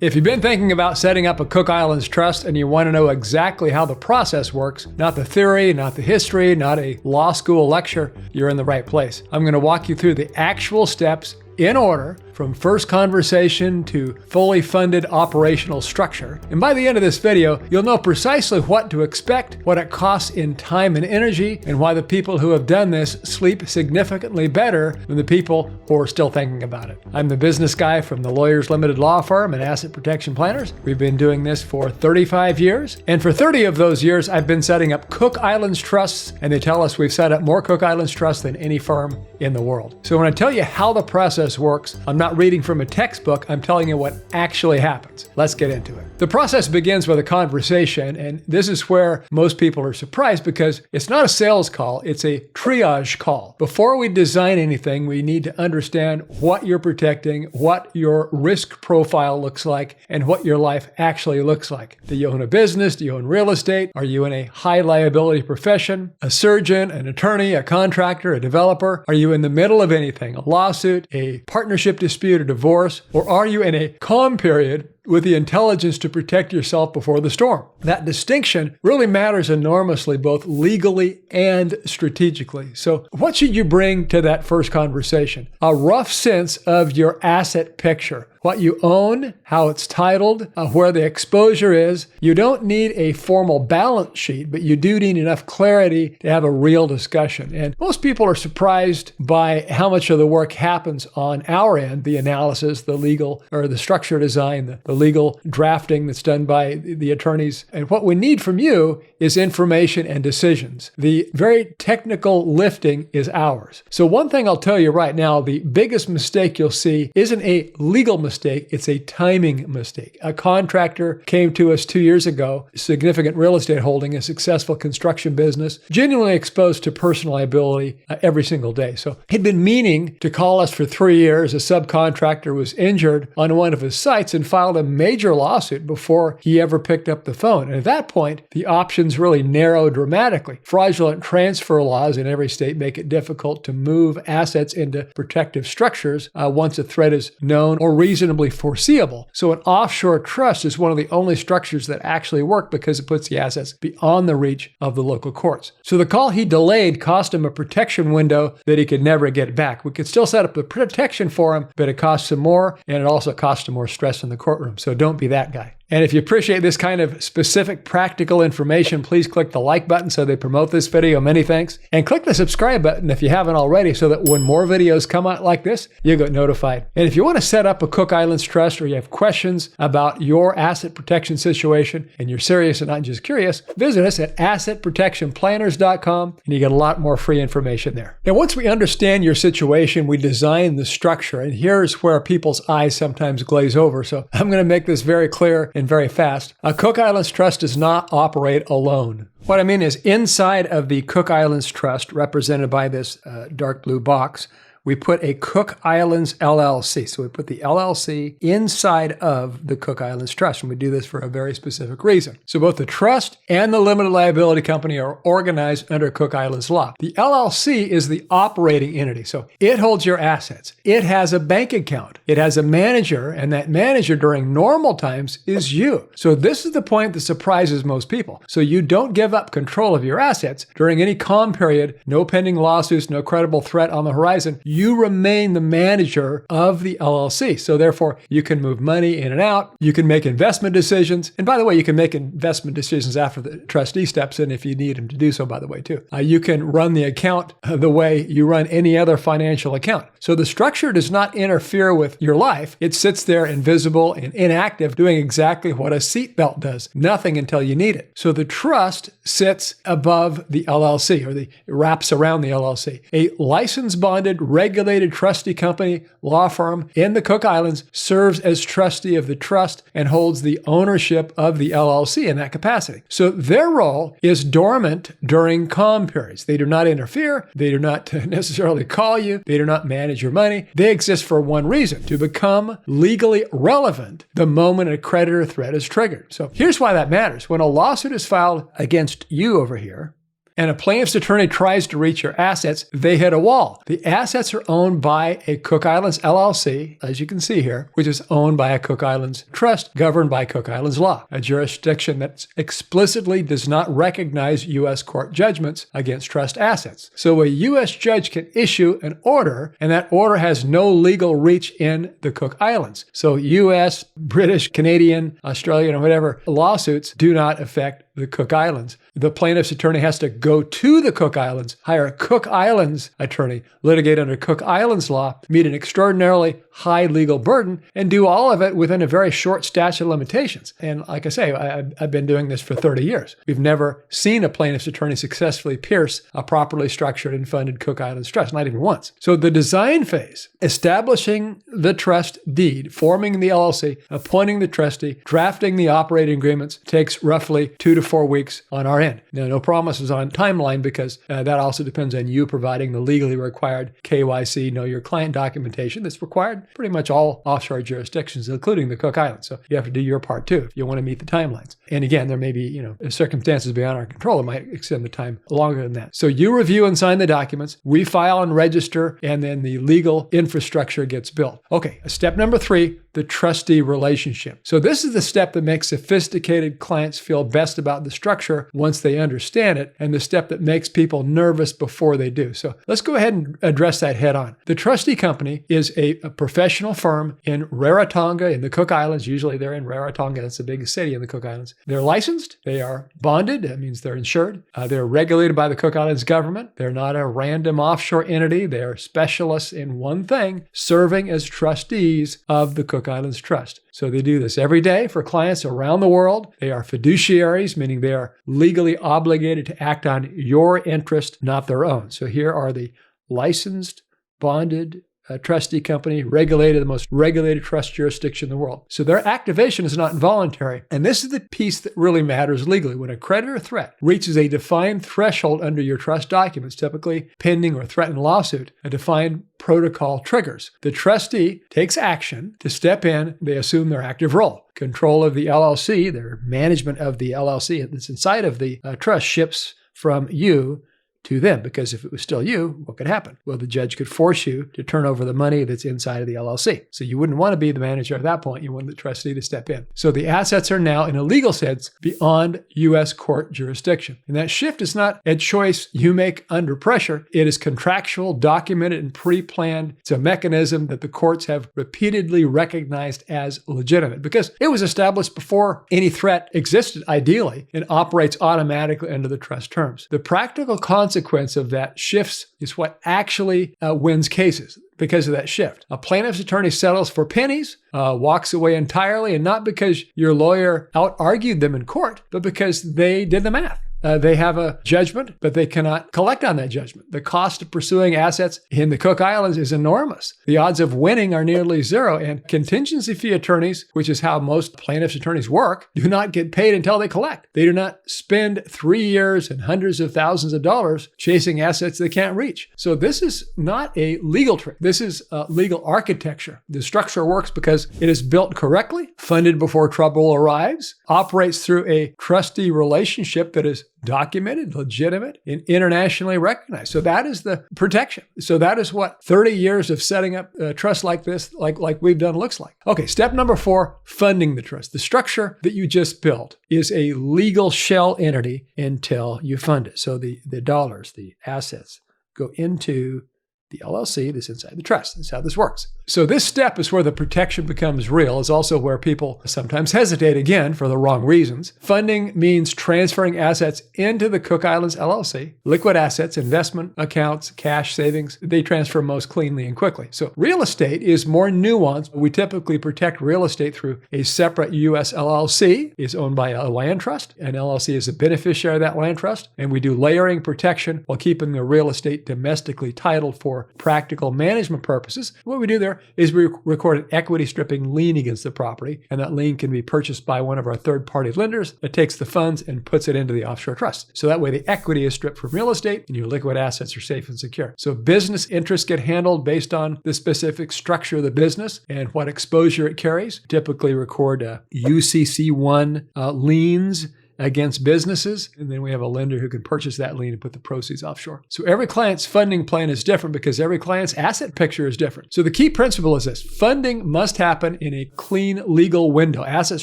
If you've been thinking about setting up a Cook Islands trust and you want to know exactly how the process works, not the theory, not the history, not a law school lecture, you're in the right place. I'm going to walk you through the actual steps in order from first conversation to fully funded operational structure. And by the end of this video, you'll know precisely what to expect, what it costs in time and energy, and why the people who have done this sleep significantly better than the people who are still thinking about it. I'm the business guy from the Lawyers Limited Law Firm and Asset Protection Planners. We've been doing this for 35 years. And for 30 of those years, I've been setting up Cook Islands trusts, and they tell us we've set up more Cook Islands trusts than any firm in the world. So when I tell you how the process works, I'm not reading from a textbook, I'm telling you what actually happens. Let's get into it. The process begins with a conversation, and this is where most people are surprised because it's not a sales call, it's a triage call. Before we design anything, we need to understand what you're protecting, what your risk profile looks like, and what your life actually looks like. Do you own a business? Do you own real estate? Are you in a high liability profession? A surgeon, an attorney, a contractor, a developer? Are you in the middle of anything? A lawsuit, a partnership dispute, a divorce? Or are you in a calm period with the intelligence to protect yourself before the storm? That distinction really matters enormously, both legally and strategically. So what should you bring to that first conversation? A rough sense of your asset picture. What you own, how it's titled, where the exposure is. You don't need a formal balance sheet, but you do need enough clarity to have a real discussion. And most people are surprised by how much of the work happens on our end, the analysis, the legal or the structure design, the legal drafting that's done by the attorneys. And what we need from you is information and decisions. The very technical lifting is ours. So one thing I'll tell you right now, the biggest mistake you'll see isn't a legal mistake, it's a timing mistake. A contractor came to us 2 years ago, significant real estate holding, a successful construction business, genuinely exposed to personal liability every single day. So he'd been meaning to call us for 3 years. A subcontractor was injured on one of his sites and filed a major lawsuit before he ever picked up the phone. And at that point, the options really narrowed dramatically. Fraudulent transfer laws in every state make it difficult to move assets into protective structures once a threat is known or reasonably foreseeable. So an offshore trust is one of the only structures that actually work because it puts the assets beyond the reach of the local courts. So the call he delayed cost him a protection window that he could never get back. We could still set up the protection for him, but it costs him more, and it also costs him more stress in the courtroom. So don't be that guy. And if you appreciate this kind of specific practical information, please click the like button so they promote this video. Many thanks. And click the subscribe button if you haven't already so that when more videos come out like this, you'll get notified. And if you want to set up a Cook Islands trust or you have questions about your asset protection situation and you're serious and not just curious, visit us at assetprotectionplanners.com and you get a lot more free information there. Now, once we understand your situation, we design the structure. And here's where people's eyes sometimes glaze over. So I'm going to make this very clear and very fast. A Cook Islands Trust does not operate alone. What I mean is inside of the Cook Islands Trust, represented by this dark blue box, we put a Cook Islands LLC. So we put the LLC inside of the Cook Islands Trust, and we do this for a very specific reason. So both the trust and the limited liability company are organized under Cook Islands law. The LLC is the operating entity, so it holds your assets. It has a bank account. It has a manager, and that manager during normal times is you. So this is the point that surprises most people. So you don't give up control of your assets during any calm period, no pending lawsuits, no credible threat on the horizon. You remain the manager of the LLC. So therefore, you can move money in and out. You can make investment decisions. And by the way, you can make investment decisions after the trustee steps in if you need him to do so, by the way, too. You can run the account the way you run any other financial account. So the structure does not interfere with your life. It sits there invisible and inactive, doing exactly what a seatbelt does. Nothing until you need it. So the trust sits above the LLC, or it wraps around the LLC. A license bonded, regulated trustee company, law firm in the Cook Islands serves as trustee of the trust and holds the ownership of the LLC in that capacity. So their role is dormant during calm periods. They do not interfere. They do not necessarily call you. They do not manage your money. They exist for one reason: to become legally relevant the moment a creditor threat is triggered. So here's why that matters. When a lawsuit is filed against you over here, and a plaintiff's attorney tries to reach your assets, they hit a wall. The assets are owned by a Cook Islands LLC, as you can see here, which is owned by a Cook Islands trust governed by Cook Islands law, a jurisdiction that explicitly does not recognize U.S. court judgments against trust assets. So a U.S. judge can issue an order, and that order has no legal reach in the Cook Islands. So U.S., British, Canadian, Australian, or whatever lawsuits do not affect the Cook Islands. The plaintiff's attorney has to go to the Cook Islands, hire a Cook Islands attorney, litigate under Cook Islands law, meet an extraordinarily high legal burden, and do all of it within a very short statute of limitations. And like I say, I've been doing this for 30 years. We've never seen a plaintiff's attorney successfully pierce a properly structured and funded Cook Islands trust, not even once. So the design phase, establishing the trust deed, forming the LLC, appointing the trustee, drafting the operating agreements, takes roughly 2 to 4 weeks on our end. Now, no promises on timeline because that also depends on you providing the legally required KYC, know your client documentation that's required pretty much all offshore jurisdictions, including the Cook Islands. So you have to do your part too if you want to meet the timelines. And again, there may be, circumstances beyond our control that might extend the time longer than that. So you review and sign the documents, we file and register, and then the legal infrastructure gets built. Okay, step number 3, the trustee relationship. So this is the step that makes sophisticated clients feel best about the structure once they understand it, and the step that makes people nervous before they do. So let's go ahead and address that head on. The trustee company is a professional firm in Rarotonga in the Cook Islands. Usually they're in Rarotonga. That's the biggest city in the Cook Islands. They're licensed. They are bonded. That means they're insured. They're regulated by the Cook Islands government. They're not a random offshore entity. They're specialists in one thing, serving as trustees of the Cook Islands Trust. So they do this every day for clients around the world. They are fiduciaries, meaning they are legally obligated to act on your interest, not their own. So here are the licensed, bonded, trustee company, regulated, the most regulated trust jurisdiction in the world. So their activation is not involuntary. And this is the piece that really matters legally. When a creditor threat reaches a defined threshold under your trust documents, typically pending or threatened lawsuit, a defined protocol triggers. The trustee takes action to step in. They assume their active role. Control of the LLC, their management of the LLC that's inside of the trust shifts from you to them, because if it was still you, what could happen? Well, the judge could force you to turn over the money that's inside of the LLC. So you wouldn't want to be the manager at that point. You want the trustee to step in. So the assets are now, in a legal sense, beyond U.S. court jurisdiction. And that shift is not a choice you make under pressure. It is contractual, documented, and pre-planned. It's a mechanism that the courts have repeatedly recognized as legitimate because it was established before any threat existed, ideally, and operates automatically under the trust terms. The practical consequence of that shifts is what actually wins cases because of that shift. A plaintiff's attorney settles for pennies, walks away entirely, and not because your lawyer out-argued them in court, but because they did the math. They have a judgment, but they cannot collect on that judgment. The cost of pursuing assets in the Cook Islands is enormous. The odds of winning are nearly zero, and contingency fee attorneys, which is how most plaintiffs' attorneys work, do not get paid until they collect. They do not spend 3 years and hundreds of thousands of dollars chasing assets they can't reach. So this is not a legal trick. This is legal architecture. The structure works because it is built correctly, funded before trouble arrives, operates through a trustee relationship that is documented, legitimate, and internationally recognized. So that is the protection. So that is what 30 years of setting up a trust like this, like we've done, looks like. Okay, step number 4, funding the trust. The structure that you just built is a legal shell entity until you fund it. So the dollars, the assets, go into the LLC that's inside the trust. That's how this works. So this step is where the protection becomes real. It's also where people sometimes hesitate, again, for the wrong reasons. Funding means transferring assets into the Cook Islands LLC. Liquid assets, investment accounts, cash savings, they transfer most cleanly and quickly. So real estate is more nuanced. We typically protect real estate through a separate U.S. LLC. It's owned by a land trust. An LLC is a beneficiary of that land trust. And we do layering protection while keeping the real estate domestically titled for practical management purposes. What we do there is we record an equity stripping lien against the property, and that lien can be purchased by one of our third-party lenders that takes the funds and puts it into the offshore trust. So that way the equity is stripped from real estate and your liquid assets are safe and secure. So business interests get handled based on the specific structure of the business and what exposure it carries. Typically record UCC1 liens against businesses. And then we have a lender who can purchase that lien and put the proceeds offshore. So every client's funding plan is different because every client's asset picture is different. So the key principle is this: funding must happen in a clean legal window. Assets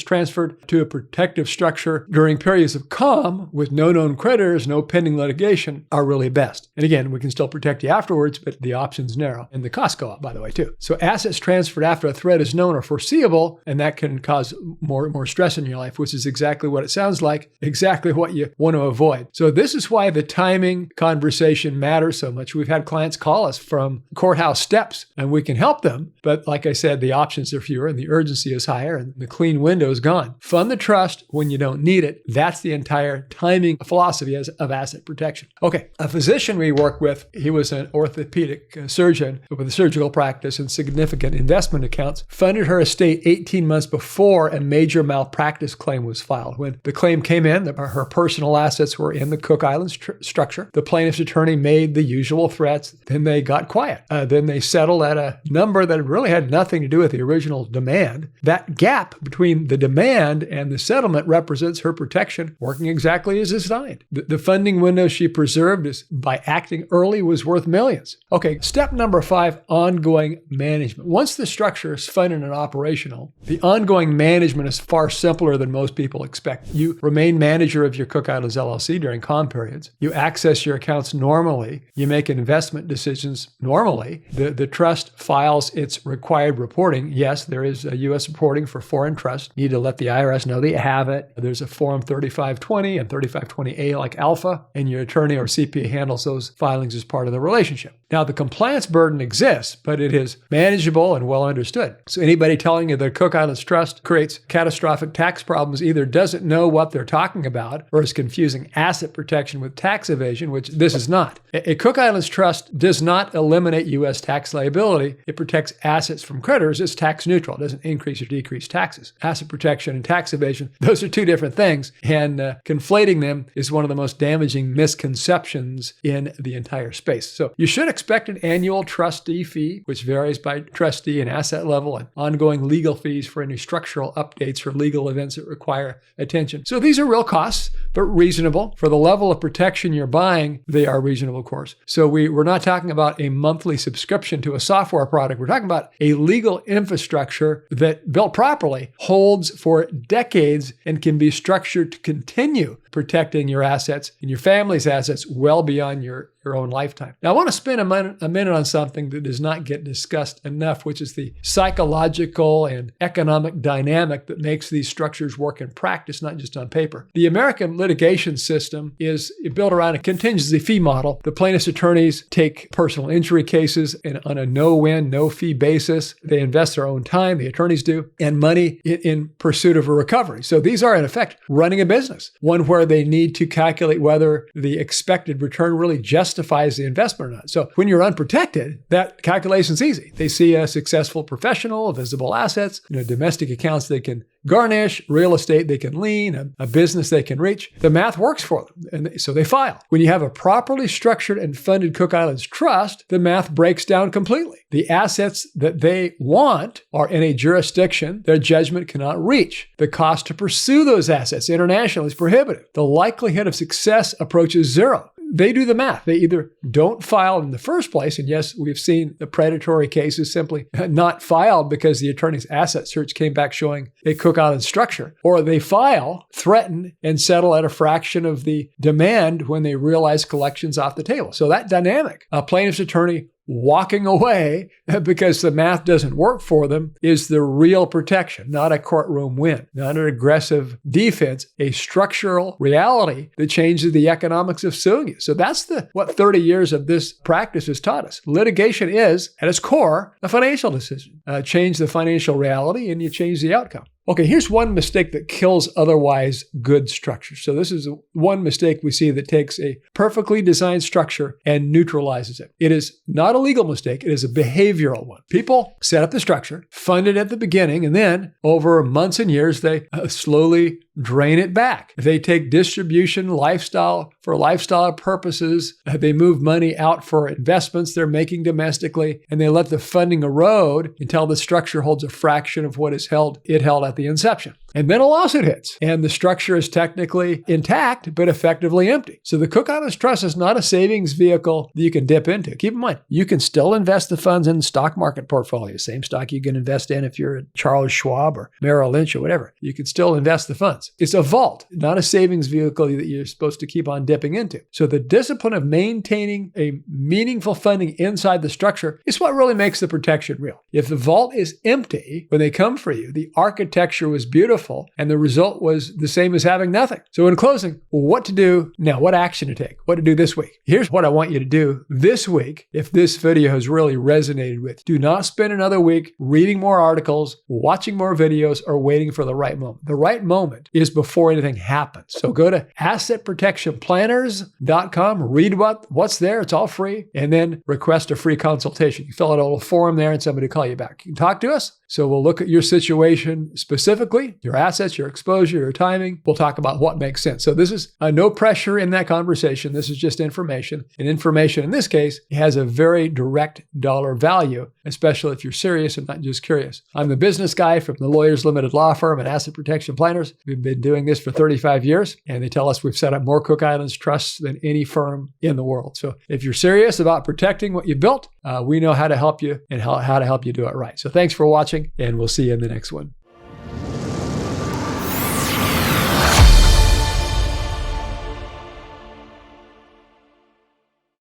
transferred to a protective structure during periods of calm with no known creditors, no pending litigation are really best. And again, we can still protect you afterwards, but the options narrow and the costs go up, by the way, too. So assets transferred after a threat is known or foreseeable, and that can cause more stress in your life, which is exactly what it sounds like, exactly what you want to avoid. So this is why the timing conversation matters so much. We've had clients call us from courthouse steps, and we can help them. But like I said, the options are fewer and the urgency is higher and the clean window is gone. Fund the trust when you don't need it. That's the entire timing philosophy of asset protection. Okay, a physician we work with, he was an orthopedic surgeon with a surgical practice and significant investment accounts, funded her estate 18 months before a major malpractice claim was filed. When the claim came in, her personal assets were in the Cook Islands structure. The plaintiff's attorney made the usual threats. Then they got quiet. Then they settled at a number that really had nothing to do with the original demand. That gap between the demand and the settlement represents her protection working exactly as designed. The funding window she preserved is by acting early was worth millions. Okay, step number 5, ongoing management. Once the structure is funded and operational, the ongoing management is far simpler than most people expect. You remain manager of your Cook Islands LLC during calm periods. You access your accounts normally. You make investment decisions normally. The trust files its required reporting. Yes, there is a U.S. reporting for foreign trust. You need to let the IRS know that you have it. There's a Form 3520 and 3520A like alpha, and your attorney or CPA handles those filings as part of the relationship. Now, the compliance burden exists, but it is manageable and well understood. So anybody telling you that Cook Islands Trust creates catastrophic tax problems either doesn't know what they're talking about or is confusing asset protection with tax evasion, which this is not. A Cook Islands Trust does not eliminate U.S. tax liability. It protects assets from creditors. It's tax neutral. It doesn't increase or decrease taxes. Asset protection and tax evasion, those are two different things, and conflating them is one of the most damaging misconceptions in the entire space. So you should expect an annual trustee fee, which varies by trustee and asset level, and ongoing legal fees for any structural updates or legal events that require attention. So these are real costs, but reasonable. For the level of protection you're buying, they are reasonable, of course. So we're not talking about a monthly subscription to a software product. We're talking about a legal infrastructure that, built properly, holds for decades and can be structured to continue protecting your assets and your family's assets well beyond your own lifetime. Now, I want to spend a minute on something that does not get discussed enough, which is the psychological and economic dynamic that makes these structures work in practice, not just on paper. The American litigation system is built around a contingency fee model. The plaintiff's attorneys take personal injury cases and on a no-win, no-fee basis. They invest their own time, the attorneys do, and money in pursuit of a recovery. So these are, in effect, running a business, one where they need to calculate whether the expected return really justifies the investment or not. So when you're unprotected, that calculation's easy. They see a successful professional, visible assets, domestic accounts they can garnish, real estate they can lien, a business they can reach. The math works for them, and so they file. When you have a properly structured and funded Cook Islands Trust, the math breaks down completely. The assets that they want are in a jurisdiction their judgment cannot reach. The cost to pursue those assets internationally is prohibitive. The likelihood of success approaches zero. They do the math. They either don't file in the first place, and yes, we've seen the predatory cases simply not filed because the attorney's asset search came back showing a Cook Islands structure, or they file, threaten, and settle at a fraction of the demand when they realize collections off the table. So that dynamic, a plaintiff's attorney walking away because the math doesn't work for them, is the real protection, not a courtroom win, not an aggressive defense, a structural reality that changes the economics of suing you. So that's what 30 years of this practice has taught us. Litigation is, at its core, a financial decision. Change the financial reality and you change the outcome. Okay, here's one mistake that kills otherwise good structures. So this is one mistake we see that takes a perfectly designed structure and neutralizes it. It is not a legal mistake. It is a behavioral one. People set up the structure, fund it at the beginning, and then over months and years, they slowly drain it back. They take distribution, lifestyle purposes. They move money out for investments they're making domestically, and they let the funding erode until the structure holds a fraction of what it held at the inception. And then a lawsuit hits, and the structure is technically intact, but effectively empty. So the Cook Islands Trust is not a savings vehicle that you can dip into. Keep in mind, you can still invest the funds in stock market portfolios, same stock you can invest in if you're at Charles Schwab or Merrill Lynch or whatever. You can still invest the funds. It's a vault, not a savings vehicle that you're supposed to keep on dipping into. So the discipline of maintaining a meaningful funding inside the structure is what really makes the protection real. If the vault is empty when they come for you, the architecture was beautiful and the result was the same as having nothing. So in closing, what to do now, what action to take, what to do this week. Here's what I want you to do this week. If this video has really resonated with, do not spend another week reading more articles, watching more videos, or waiting for the right moment. The right moment is before anything happens. So go to assetprotectionplanners.com, read what's there. It's all free. And then request a free consultation. You fill out a little form there and somebody will call you back. You can talk to us. So we'll look at your situation specifically, your assets, your exposure, your timing. We'll talk about what makes sense. So this is no pressure in that conversation. This is just information. And information in this case has a very direct dollar value, especially if you're serious and not just curious. I'm the business guy from the Lawyers Limited Law Firm and Asset Protection Planners. We've been doing this for 35 years, and they tell us we've set up more Cook Islands trusts than any firm in the world. So if you're serious about protecting what you built, we know how to help you and how to help you do it right. So thanks for watching, and we'll see you in the next one.